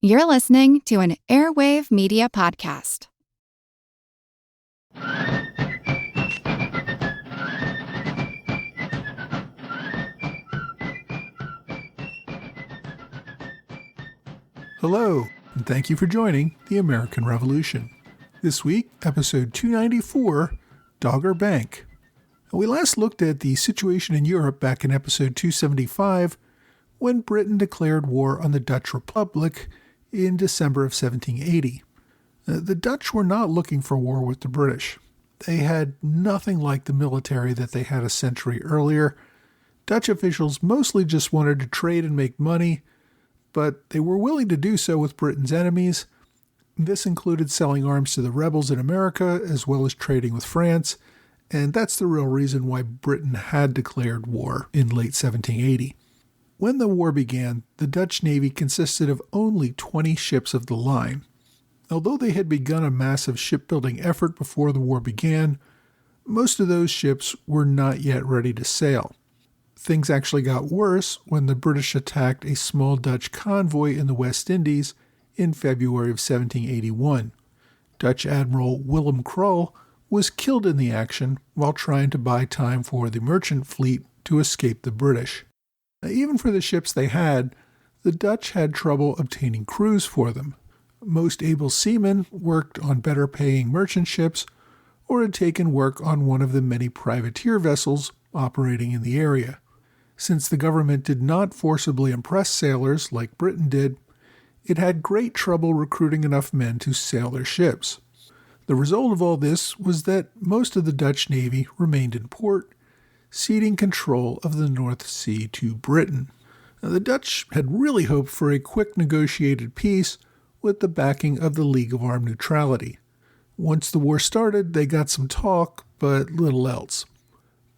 You're listening to an Airwave Media Podcast. Hello, and thank you for joining the American Revolution. This week, episode 294, Dogger Bank. We last looked at the situation in Europe back in episode 275, when Britain declared war on the Dutch Republic in December of 1780. The Dutch were not looking for war with the British. They had nothing like the military that they had a century earlier. Dutch officials mostly just wanted to trade and make money, but they were willing to do so with Britain's enemies. This included selling arms to the rebels in America, as well as trading with France, and that's the real reason why Britain had declared war in late 1780. When the war began, the Dutch Navy consisted of only 20 ships of the line. Although they had begun a massive shipbuilding effort before the war began, most of those ships were not yet ready to sail. Things actually got worse when the British attacked a small Dutch convoy in the West Indies in February of 1781. Dutch Admiral Willem Krul was killed in the action while trying to buy time for the merchant fleet to escape the British. Even for the ships they had, the Dutch had trouble obtaining crews for them. Most able seamen worked on better-paying merchant ships or had taken work on one of the many privateer vessels operating in the area. Since the government did not forcibly impress sailors like Britain did, it had great trouble recruiting enough men to sail their ships. The result of all this was that most of the Dutch Navy remained in port, ceding control of the North Sea to Britain. The Dutch had really hoped for a quick negotiated peace with the backing of the League of Armed Neutrality. Once the war started, they got some talk, but little else.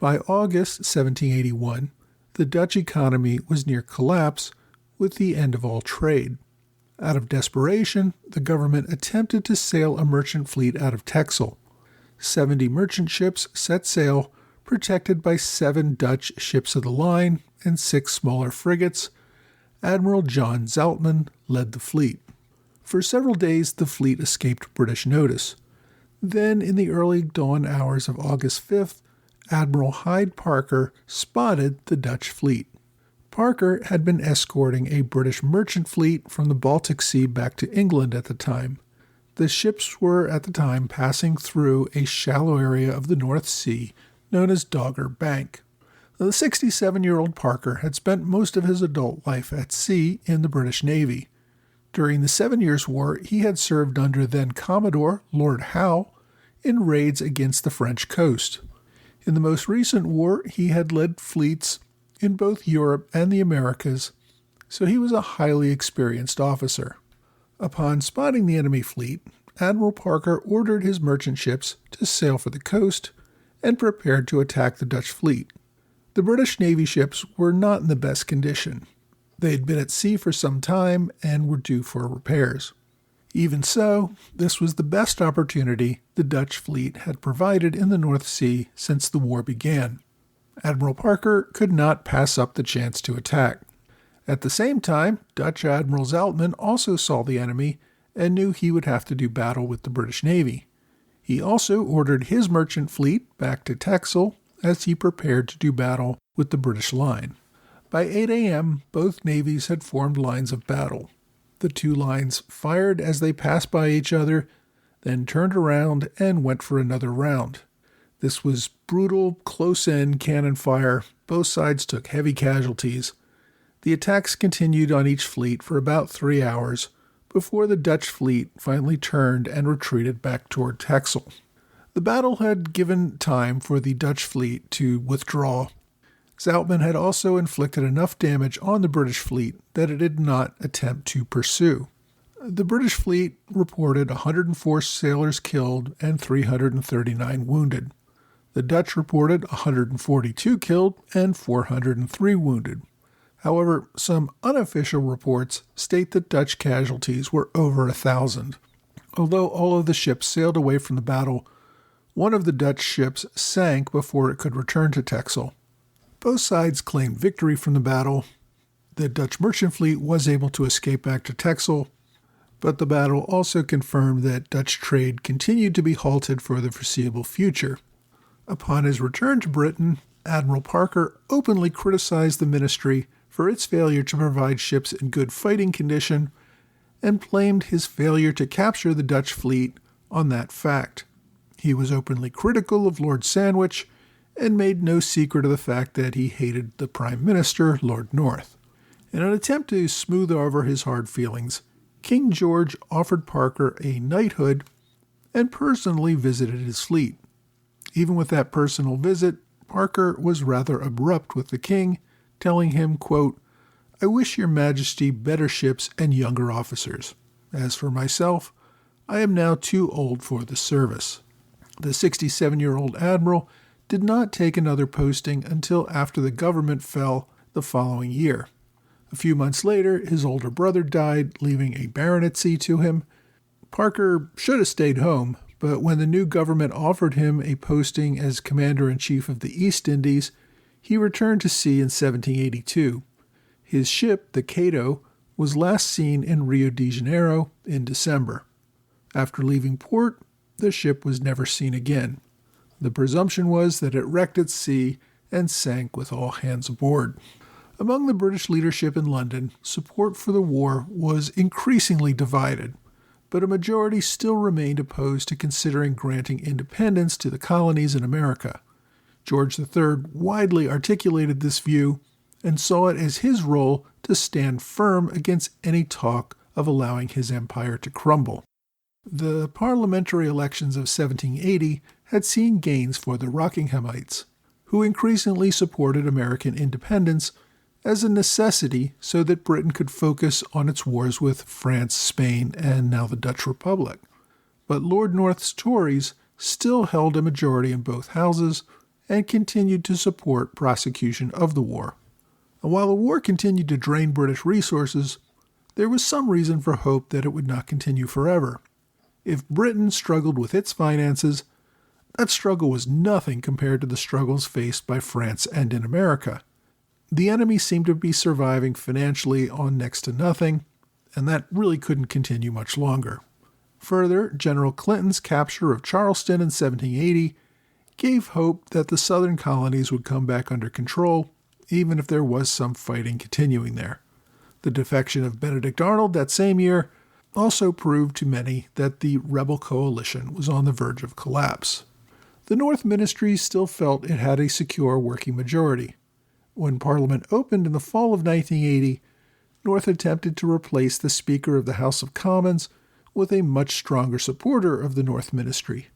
By August 1781, the Dutch economy was near collapse with the end of all trade. Out of desperation, the government attempted to sail a merchant fleet out of Texel. 70 merchant ships set sail, protected by 7 Dutch ships of the line and 6 smaller frigates. Admiral John Zoutman led the fleet. For several days, the fleet escaped British notice. Then, in the early dawn hours of August 5th, Admiral Hyde Parker spotted the Dutch fleet. Parker had been escorting a British merchant fleet from the Baltic Sea back to England at the time. The ships were at the time passing through a shallow area of the North Sea known as Dogger Bank. The 67-year-old Parker had spent most of his adult life at sea in the British Navy. During the 7 Years' War, he had served under then-Commodore Lord Howe in raids against the French coast. In the most recent war, he had led fleets in both Europe and the Americas, so he was a highly experienced officer. Upon spotting the enemy fleet, Admiral Parker ordered his merchant ships to sail for the coast and prepared to attack the Dutch fleet. The British Navy ships were not in the best condition. They had been at sea for some time and were due for repairs. Even so, this was the best opportunity the Dutch fleet had provided in the North Sea since the war began. Admiral Parker could not pass up the chance to attack. At the same time, Dutch Admiral Zoutman also saw the enemy and knew he would have to do battle with the British Navy. He also ordered his merchant fleet back to Texel as he prepared to do battle with the British line. By 8 a.m., both navies had formed lines of battle. The two lines fired as they passed by each other, then turned around and went for another round. This was brutal, close-in cannon fire. Both sides took heavy casualties. The attacks continued on each fleet for about 3 hours before the Dutch fleet finally turned and retreated back toward Texel. The battle had given time for the Dutch fleet to withdraw. Zoutman had also inflicted enough damage on the British fleet that it did not attempt to pursue. The British fleet reported 104 sailors killed and 339 wounded. The Dutch reported 142 killed and 403 wounded. However, some unofficial reports state that Dutch casualties were over 1,000. Although all of the ships sailed away from the battle, one of the Dutch ships sank before it could return to Texel. Both sides claimed victory from the battle. The Dutch merchant fleet was able to escape back to Texel, But the battle also confirmed that Dutch trade continued to be halted for the foreseeable future. Upon his return to Britain, Admiral Parker openly criticized the ministry for its failure to provide ships in good fighting condition and blamed his failure to capture the Dutch fleet on that fact. He was openly critical of Lord Sandwich and made no secret of the fact that he hated the Prime Minister, Lord North. In an attempt to smooth over his hard feelings, King George offered Parker a knighthood and personally visited his fleet. Even with that personal visit, Parker was rather abrupt with the king, telling him, quote, "I wish your majesty better ships and younger officers. As for myself, I am now too old for the service." The 67-year-old admiral did not take another posting until after the government fell the following year. A few months later, his older brother died, leaving a baronetcy to him. Parker should have stayed home, but when the new government offered him a posting as Commander-in-Chief of the East Indies, he returned to sea in 1782. His ship, the Cato, was last seen in Rio de Janeiro in December. After leaving port, the ship was never seen again. The presumption was that it wrecked at sea and sank with all hands aboard. Among the British leadership in London, support for the war was increasingly divided, but a majority still remained opposed to considering granting independence to the colonies in America. George III widely articulated this view and saw it as his role to stand firm against any talk of allowing his empire to crumble. The parliamentary elections of 1780 had seen gains for the Rockinghamites, who increasingly supported American independence as a necessity so that Britain could focus on its wars with France, Spain, and now the Dutch Republic. But Lord North's Tories still held a majority in both houses and continued to support prosecution of the war. And while the war continued to drain British resources, there was some reason for hope that it would not continue forever. If Britain struggled with its finances, that struggle was nothing compared to the struggles faced by France and in America. The enemy seemed to be surviving financially on next to nothing, and that really couldn't continue much longer. Further, General Clinton's capture of Charleston in 1780 gave hope that the southern colonies would come back under control, even if there was some fighting continuing there. The defection of Benedict Arnold that same year also proved to many that the rebel coalition was on the verge of collapse. The North Ministry still felt it had a secure working majority. When Parliament opened in the fall of 1980, North attempted to replace the Speaker of the House of Commons with a much stronger supporter of the North Ministry.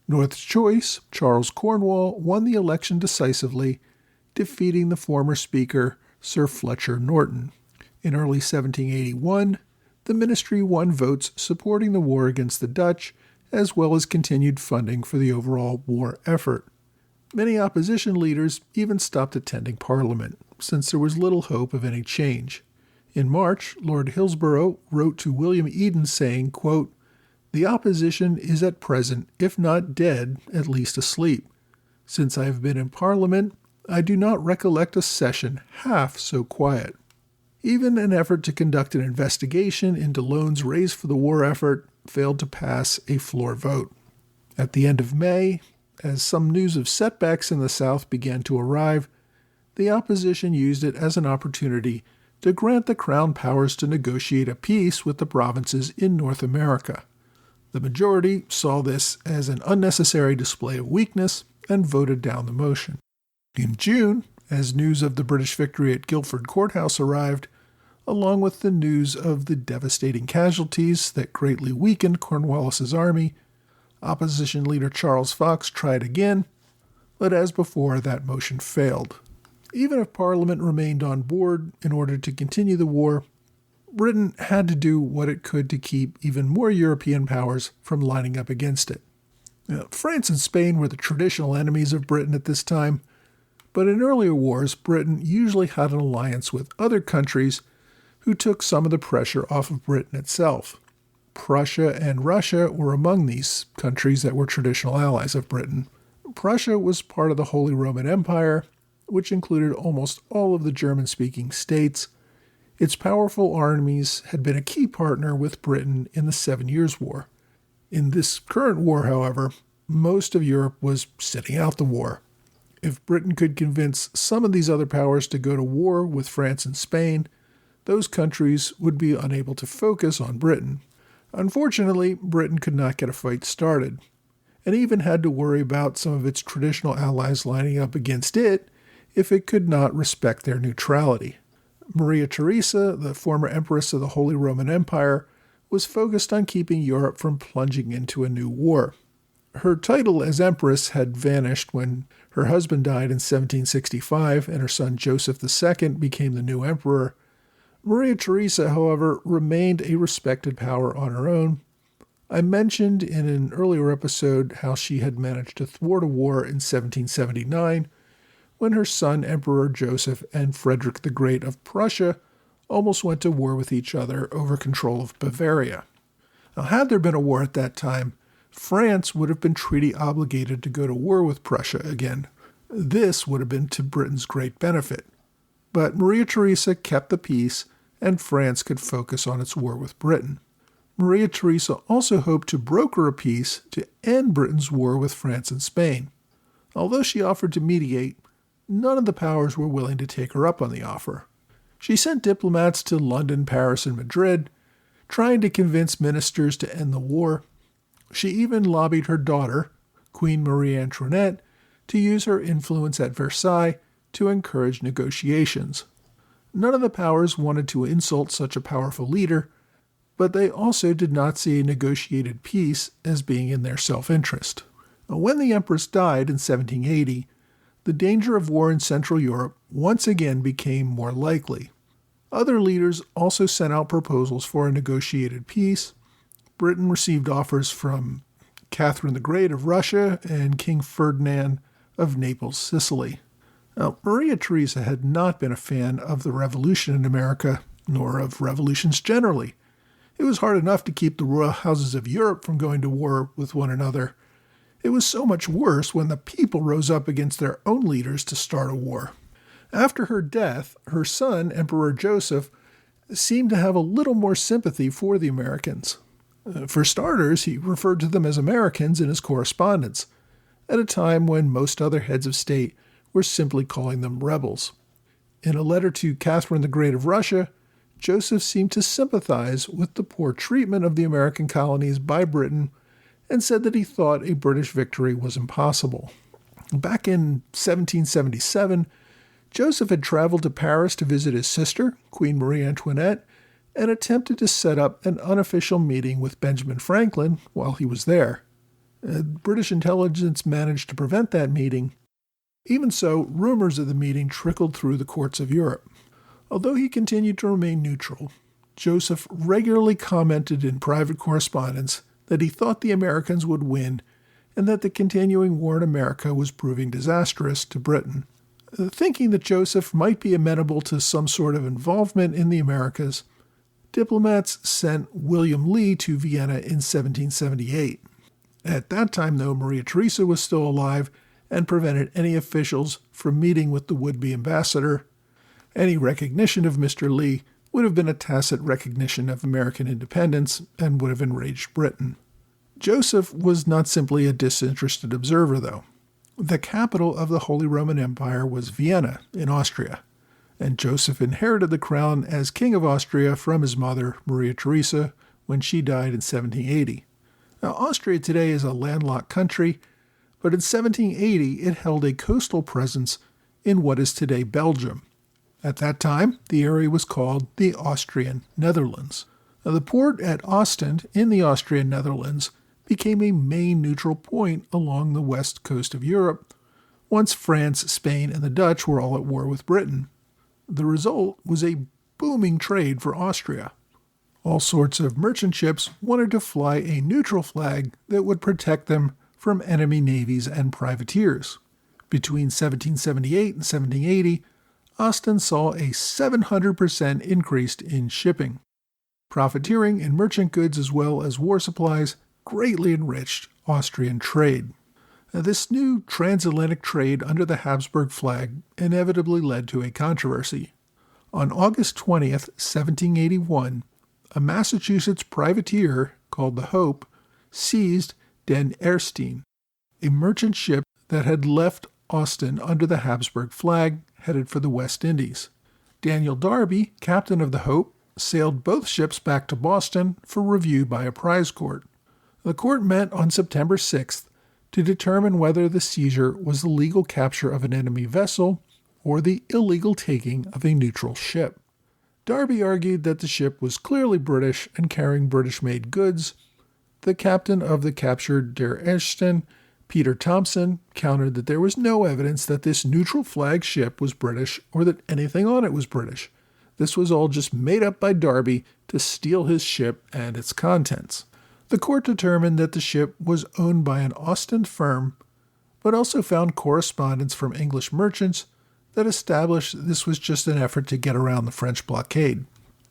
North's choice, Charles Cornwall, won the election decisively, defeating the former Speaker, Sir Fletcher Norton. In early 1781, the ministry won votes supporting the war against the Dutch, as well as continued funding for the overall war effort. Many opposition leaders even stopped attending Parliament, since there was little hope of any change. In March, Lord Hillsborough wrote to William Eden saying, quote, "The opposition is at present, if not dead, at least asleep. Since I have been in Parliament, I do not recollect a session half so quiet." Even an effort to conduct an investigation into loans raised for the war effort failed to pass a floor vote. At the end of May, as some news of setbacks in the South began to arrive, the opposition used it as an opportunity to grant the Crown powers to negotiate a peace with the provinces in North America. The majority saw this as an unnecessary display of weakness and voted down the motion. In June, as news of the British victory at Guilford Courthouse arrived, along with the news of the devastating casualties that greatly weakened Cornwallis's army, opposition leader Charles Fox tried again, but as before, that motion failed. Even if Parliament remained on board in order to continue the war, Britain had to do what it could to keep even more European powers from lining up against it. France and Spain were the traditional enemies of Britain at this time, but in earlier wars, Britain usually had an alliance with other countries who took some of the pressure off of Britain itself. Prussia and Russia were among these countries that were traditional allies of Britain. Prussia was part of the Holy Roman Empire, which included almost all of the German-speaking states, Its powerful armies had been a key partner with Britain in the 7 Years' War. In this current war, however, most of Europe was sitting out the war. If Britain could convince some of these other powers to go to war with France and Spain, those countries would be unable to focus on Britain. Unfortunately, Britain could not get a fight started, and even had to worry about some of its traditional allies lining up against it if it could not respect their neutrality. Maria Theresa, the former Empress of the Holy Roman Empire, was focused on keeping Europe from plunging into a new war. Her title as Empress had vanished when her husband died in 1765 and her son Joseph II became the new emperor. Maria Theresa, however, remained a respected power on her own. I mentioned in an earlier episode how she had managed to thwart a war in 1779 when her son Emperor Joseph and Frederick the Great of Prussia almost went to war with each other over control of Bavaria. Now, had there been a war at that time, France would have been treaty obligated to go to war with Prussia again. This would have been to Britain's great benefit. But Maria Theresa kept the peace, and France could focus on its war with Britain. Maria Theresa also hoped to broker a peace to end Britain's war with France and Spain. Although she offered to mediate, none of the powers were willing to take her up on the offer. She sent diplomats to London, Paris, and Madrid, trying to convince ministers to end the war. She even lobbied her daughter, Queen Marie Antoinette, to use her influence at Versailles to encourage negotiations. None of the powers wanted to insult such a powerful leader, but they also did not see a negotiated peace as being in their self-interest. When the Empress died in 1780, the danger of war in Central Europe once again became more likely. Other leaders also sent out proposals for a negotiated peace. Britain received offers from Catherine the Great of Russia and King Ferdinand of Naples, Sicily. Now, Maria Theresa had not been a fan of the revolution in America, nor of revolutions generally. It was hard enough to keep the royal houses of Europe from going to war with one another. It was so much worse when the people rose up against their own leaders to start a war. After her death, her son, Emperor Joseph, seemed to have a little more sympathy for the Americans. For starters, he referred to them as Americans in his correspondence, at a time when most other heads of state were simply calling them rebels. In a letter to Catherine the Great of Russia, Joseph seemed to sympathize with the poor treatment of the American colonies by Britain and said that he thought a British victory was impossible. Back in 1777, Joseph had traveled to Paris to visit his sister, Queen Marie Antoinette, and attempted to set up an unofficial meeting with Benjamin Franklin while he was there. British intelligence managed to prevent that meeting. Even so, rumors of the meeting trickled through the courts of Europe. Although he continued to remain neutral, Joseph regularly commented in private correspondence that he thought the Americans would win and that the continuing war in America was proving disastrous to Britain. Thinking that Joseph might be amenable to some sort of involvement in the Americas, diplomats sent William Lee to Vienna in 1778. At that time, though, Maria Theresa was still alive and prevented any officials from meeting with the would-be ambassador. Any recognition of Mr. Lee would have been a tacit recognition of American independence and would have enraged Britain. Joseph was not simply a disinterested observer, though. The capital of the Holy Roman Empire was Vienna in Austria, and Joseph inherited the crown as King of Austria from his mother, Maria Theresa, when she died in 1780. Now, Austria today is a landlocked country, but in 1780 it held a coastal presence in what is today Belgium. At that time, the area was called the Austrian Netherlands. Now, the port at Ostend in the Austrian Netherlands became a main neutral point along the west coast of Europe once France, Spain, and the Dutch were all at war with Britain. The result was a booming trade for Austria. All sorts of merchant ships wanted to fly a neutral flag that would protect them from enemy navies and privateers. Between 1778 and 1780, Ostend saw a 700% increase in shipping. Profiteering in merchant goods as well as war supplies greatly enriched Austrian trade. Now, this new transatlantic trade under the Habsburg flag inevitably led to a controversy. On August 20th, 1781, a Massachusetts privateer called the Hope seized Den Erstein, a merchant ship that had left Ostend under the Habsburg flag, headed for the West Indies. Daniel Darby, captain of the Hope, sailed both ships back to Boston for review by a prize court. The court met on September 6th to determine whether the seizure was the legal capture of an enemy vessel or the illegal taking of a neutral ship. Darby argued that the ship was clearly British and carrying British-made goods. The captain of the captured Der Ersten, Peter Thompson, countered that there was no evidence that this neutral flag ship was British or that anything on it was British. This was all just made up by Darby to steal his ship and its contents. The court determined that the ship was owned by an Ostend firm, but also found correspondence from English merchants that established this was just an effort to get around the French blockade.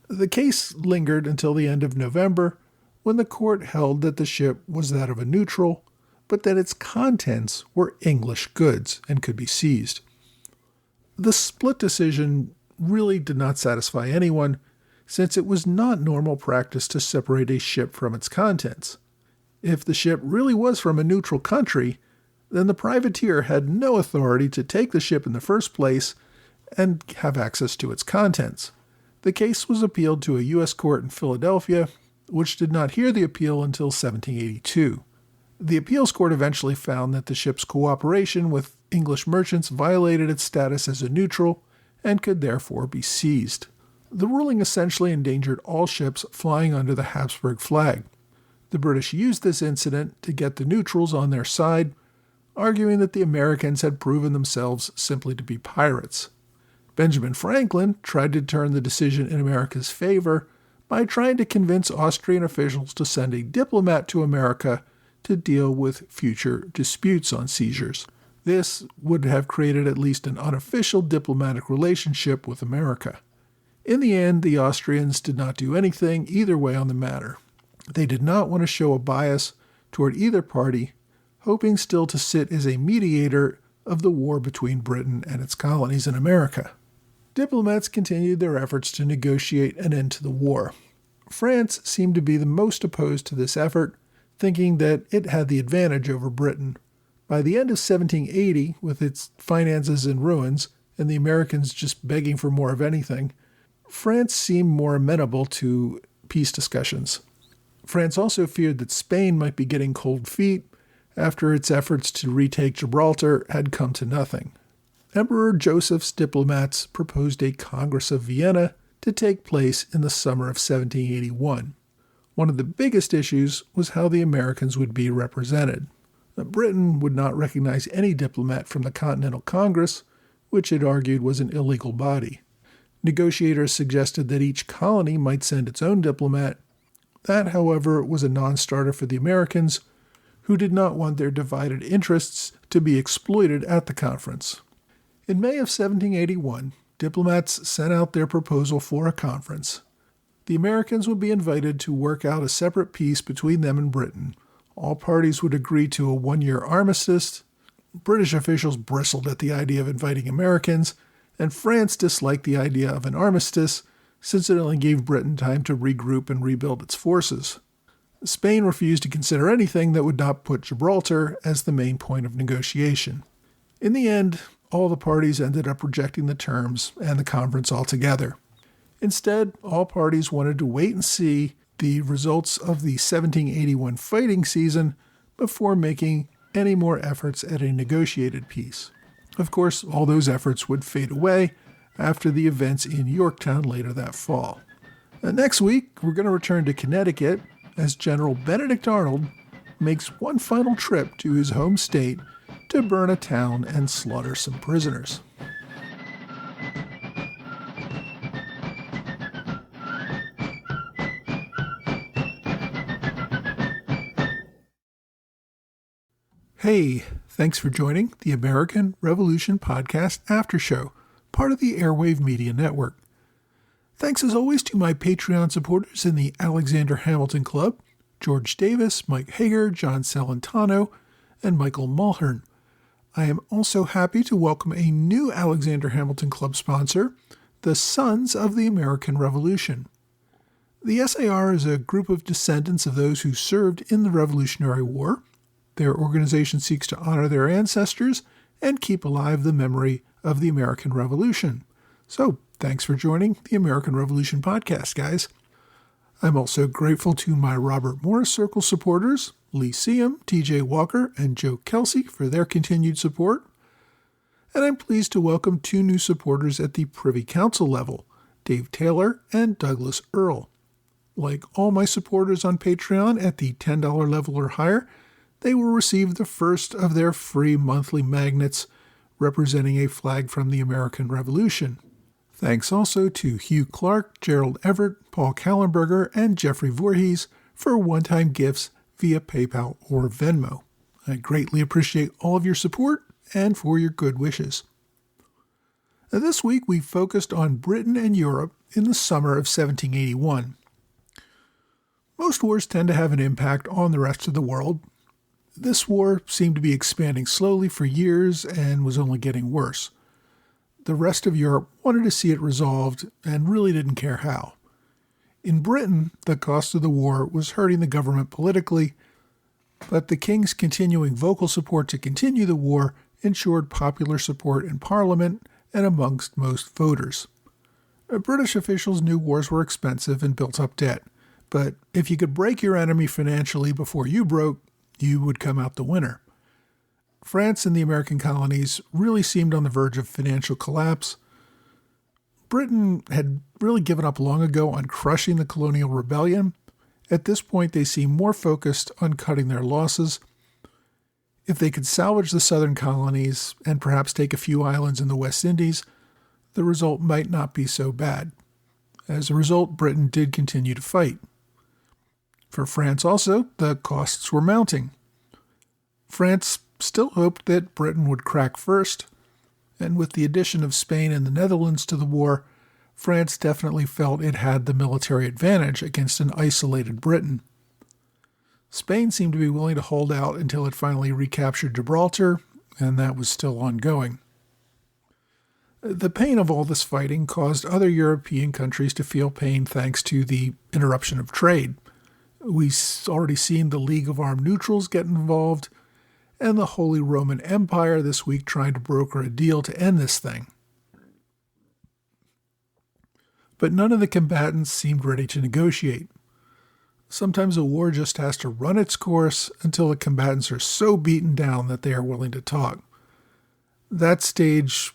The case lingered until the end of November, when the court held that the ship was that of a neutral, but that its contents were English goods and could be seized. The split decision really did not satisfy anyone, since it was not normal practice to separate a ship from its contents. If the ship really was from a neutral country, then the privateer had no authority to take the ship in the first place and have access to its contents. The case was appealed to a U.S. court in Philadelphia, which did not hear the appeal until 1782. The appeals court eventually found that the ship's cooperation with English merchants violated its status as a neutral and could therefore be seized. The ruling essentially endangered all ships flying under the Habsburg flag. The British used this incident to get the neutrals on their side, arguing that the Americans had proven themselves simply to be pirates. Benjamin Franklin tried to turn the decision in America's favor by trying to convince Austrian officials to send a diplomat to America to deal with future disputes on seizures. This would have created at least an unofficial diplomatic relationship with America. In the end, the Austrians did not do anything either way on the matter. They did not want to show a bias toward either party, hoping still to sit as a mediator of the war between Britain and its colonies in America. Diplomats continued their efforts to negotiate an end to the war. France seemed to be the most opposed to this effort, thinking that it had the advantage over Britain. By the end of 1780, with its finances in ruins and the Americans just begging for more of anything, France seemed more amenable to peace discussions. France also feared that Spain might be getting cold feet after its efforts to retake Gibraltar had come to nothing. Emperor Joseph's diplomats proposed a Congress of Vienna to take place in the summer of 1781. One of the biggest issues was how the Americans would be represented. Britain would not recognize any diplomat from the Continental Congress, which it argued was an illegal body. Negotiators suggested that each colony might send its own diplomat. That, however, was a non-starter for the Americans, who did not want their divided interests to be exploited at the conference. In May of 1781, diplomats sent out their proposal for a conference. The Americans would be invited to work out a separate peace between them and Britain. All parties would agree to a one-year armistice. British officials bristled at the idea of inviting Americans, and France disliked the idea of an armistice, since it only gave Britain time to regroup and rebuild its forces. Spain refused to consider anything that would not put Gibraltar as the main point of negotiation. In the end, all the parties ended up rejecting the terms and the conference altogether. Instead, all parties wanted to wait and see the results of the 1781 fighting season before making any more efforts at a negotiated peace. Of course, all those efforts would fade away after the events in Yorktown later that fall. Next week, we're going to return to Connecticut as General Benedict Arnold makes one final trip to his home state to burn a town and slaughter some prisoners. Hey, thanks for joining the American Revolution Podcast After Show, part of the Airwave Media Network. Thanks as always to my Patreon supporters in the Alexander Hamilton Club, George Davis, Mike Hager, John Celentano, and Michael Mulhern. I am also happy to welcome a new Alexander Hamilton Club sponsor, the Sons of the American Revolution. The SAR is a group of descendants of those who served in the Revolutionary War. Their organization seeks to honor their ancestors and keep alive the memory of the American Revolution. So, thanks for joining the American Revolution podcast, guys. I'm also grateful to my Robert Morris Circle supporters, Lee Seam, TJ Walker, and Joe Kelsey for their continued support. And I'm pleased to welcome two new supporters at the Privy Council level, Dave Taylor and Douglas Earle. Like all my supporters on Patreon at the $10 level or higher, they will receive the first of their free monthly magnets representing a flag from the American Revolution. Thanks also to Hugh Clark, Gerald Everett, Paul Kallenberger, and Jeffrey Voorhees for one-time gifts via PayPal or Venmo. I greatly appreciate all of your support and for your good wishes. Now, this week we focused on Britain and Europe in the summer of 1781. Most wars tend to have an impact on the rest of the world. This war seemed to be expanding slowly for years and was only getting worse. The rest of Europe wanted to see it resolved and really didn't care how. In Britain, the cost of the war was hurting the government politically, but the king's continuing vocal support to continue the war ensured popular support in Parliament and amongst most voters. British officials knew wars were expensive and built up debt, but if you could break your enemy financially before you broke, you would come out the winner. France and the American colonies really seemed on the verge of financial collapse. Britain had really given up long ago on crushing the colonial rebellion. At this point, they seemed more focused on cutting their losses. If they could salvage the southern colonies and perhaps take a few islands in the West Indies, the result might not be so bad. As a result, Britain did continue to fight. For France also, the costs were mounting. France still hoped that Britain would crack first, and with the addition of Spain and the Netherlands to the war, France definitely felt it had the military advantage against an isolated Britain. Spain seemed to be willing to hold out until it finally recaptured Gibraltar, and that was still ongoing. The pain of all this fighting caused other European countries to feel pain thanks to the interruption of trade. We've already seen the League of Armed Neutrals get involved, and the Holy Roman Empire this week trying to broker a deal to end this thing. But none of the combatants seemed ready to negotiate. Sometimes a war just has to run its course until the combatants are so beaten down that they are willing to talk. That stage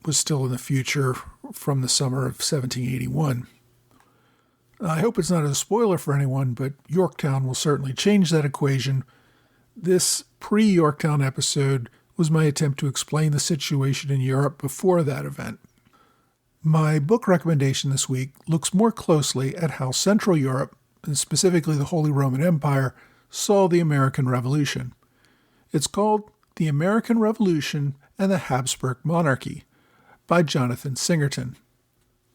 was still in the future from the summer of 1781. I hope it's not a spoiler for anyone, but Yorktown will certainly change that equation. This pre-Yorktown episode was my attempt to explain the situation in Europe before that event. My book recommendation this week looks more closely at how Central Europe, and specifically the Holy Roman Empire, saw the American Revolution. It's called The American Revolution and the Habsburg Monarchy by Jonathan Singerton.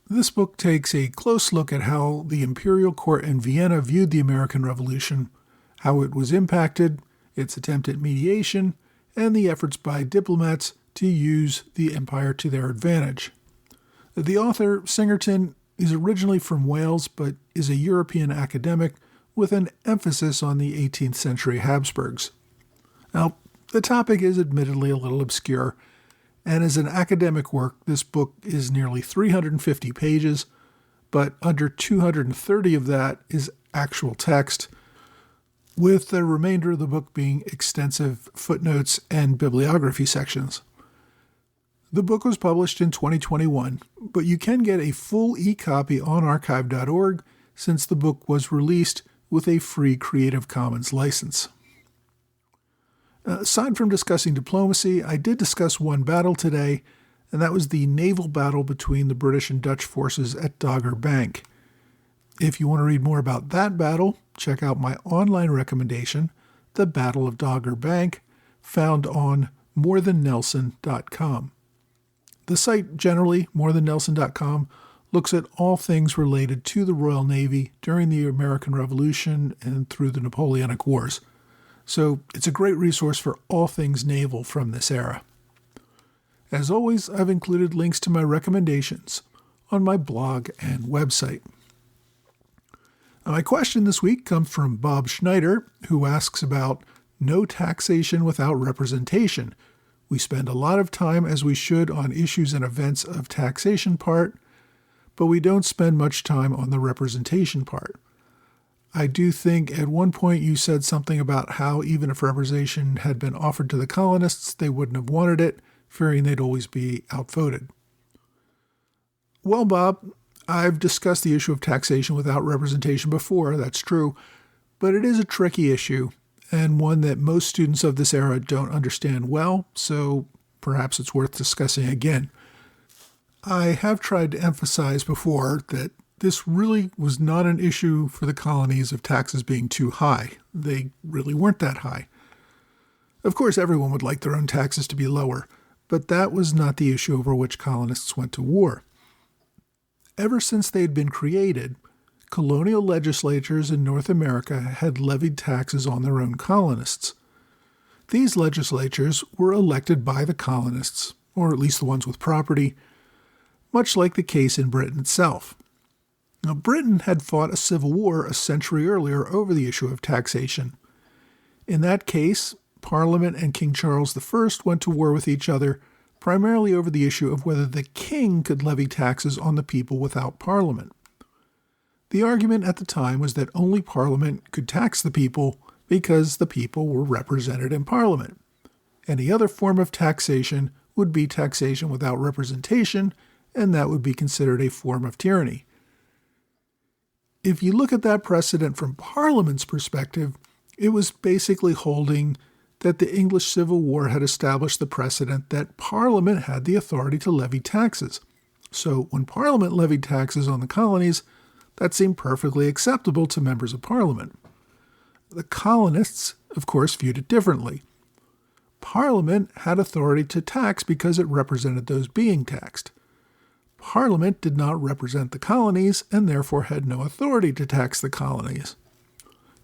This book takes a close look at how the imperial court in Vienna viewed the American Revolution, how it was impacted, its attempt at mediation, and the efforts by diplomats to use the empire to their advantage. The author, Singerton, is originally from Wales but is a European academic with an emphasis on the 18th century Habsburgs. Now, the topic is admittedly a little obscure, and as an academic work, this book is nearly 350 pages, but under 230 of that is actual text, with the remainder of the book being extensive footnotes and bibliography sections. The book was published in 2021, but you can get a full e-copy on archive.org since the book was released with a free Creative Commons license. Aside from discussing diplomacy, I did discuss one battle today, and that was the naval battle between the British and Dutch forces at Dogger Bank. If you want to read more about that battle, check out my online recommendation, The Battle of Dogger Bank, found on morethannelson.com. The site generally, morethannelson.com, looks at all things related to the Royal Navy during the American Revolution and through the Napoleonic Wars. So it's a great resource for all things naval from this era. As always, I've included links to my recommendations, on my blog and website. Now, my question this week comes from Bob Schneider, who asks about no taxation without representation. We spend a lot of time, as we should, on issues and events of taxation part, but we don't spend much time on the representation part. I do think at one point you said something about how even if representation had been offered to the colonists, they wouldn't have wanted it, fearing they'd always be outvoted. Well, Bob, I've discussed the issue of taxation without representation before, that's true, but it is a tricky issue, and one that most students of this era don't understand well, so perhaps it's worth discussing again. I have tried to emphasize before that this really was not an issue for the colonies of taxes being too high. They really weren't that high. Of course, everyone would like their own taxes to be lower, but that was not the issue over which colonists went to war. Ever since they had been created, colonial legislatures in North America had levied taxes on their own colonists. These legislatures were elected by the colonists, or at least the ones with property, much like the case in Britain itself. Now, Britain had fought a civil war a century earlier over the issue of taxation. In that case, Parliament and King Charles I went to war with each other, primarily over the issue of whether the king could levy taxes on the people without Parliament. The argument at the time was that only Parliament could tax the people because the people were represented in Parliament. Any other form of taxation would be taxation without representation, and that would be considered a form of tyranny. If you look at that precedent from Parliament's perspective, it was basically holding that the English Civil War had established the precedent that Parliament had the authority to levy taxes. So when Parliament levied taxes on the colonies, that seemed perfectly acceptable to members of Parliament. The colonists, of course, viewed it differently. Parliament had authority to tax because it represented those being taxed. Parliament did not represent the colonies and therefore had no authority to tax the colonies.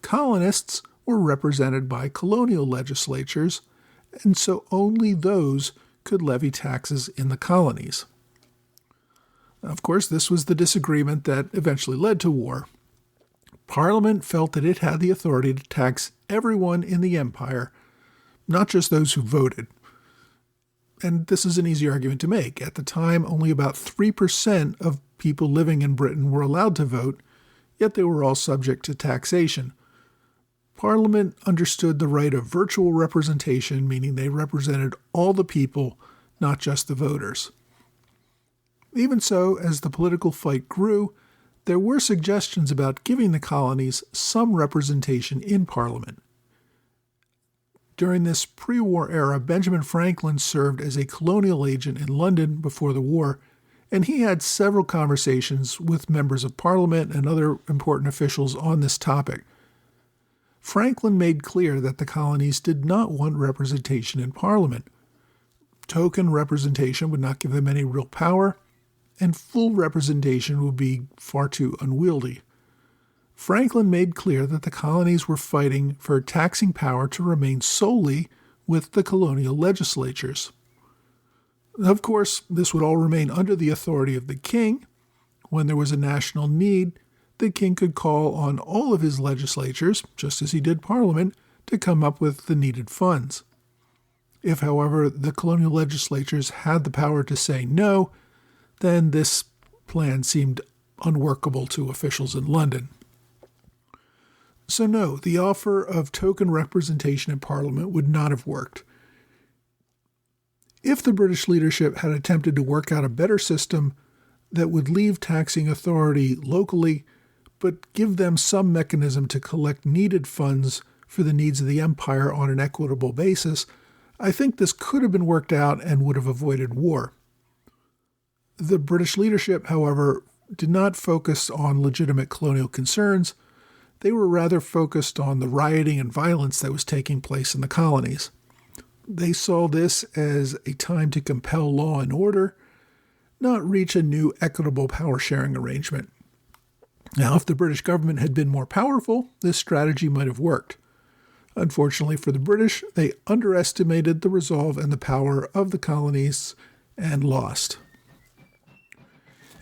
Colonists were represented by colonial legislatures, and so only those could levy taxes in the colonies. Of course, this was the disagreement that eventually led to war. Parliament felt that it had the authority to tax everyone in the empire, not just those who voted. And this is an easy argument to make. At the time, only about 3% of people living in Britain were allowed to vote, yet they were all subject to taxation. Parliament understood the right of virtual representation, meaning they represented all the people, not just the voters. Even so, as the political fight grew, there were suggestions about giving the colonies some representation in Parliament. During this pre-war era, Benjamin Franklin served as a colonial agent in London before the war, and he had several conversations with members of Parliament and other important officials on this topic. Franklin made clear that the colonies did not want representation in Parliament. Token representation would not give them any real power, and full representation would be far too unwieldy. Franklin made clear that the colonies were fighting for taxing power to remain solely with the colonial legislatures. Of course, this would all remain under the authority of the king. When there was a national need, the king could call on all of his legislatures, just as he did Parliament, to come up with the needed funds. If, however, the colonial legislatures had the power to say no, then this plan seemed unworkable to officials in London. So no, the offer of token representation in Parliament would not have worked. If the British leadership had attempted to work out a better system that would leave taxing authority locally, but give them some mechanism to collect needed funds for the needs of the empire on an equitable basis, I think this could have been worked out and would have avoided war. The British leadership, however, did not focus on legitimate colonial concerns. They were rather focused on the rioting and violence that was taking place in the colonies. They saw this as a time to compel law and order, not reach a new equitable power-sharing arrangement. Now, if the British government had been more powerful, this strategy might have worked. Unfortunately for the British, they underestimated the resolve and the power of the colonies and lost.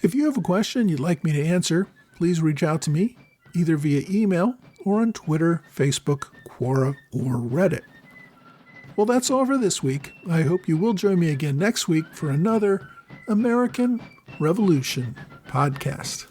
If you have a question you'd like me to answer, please reach out to me, either via email or on Twitter, Facebook, Quora, or Reddit. Well, that's all for this week. I hope you will join me again next week for another American Revolution podcast.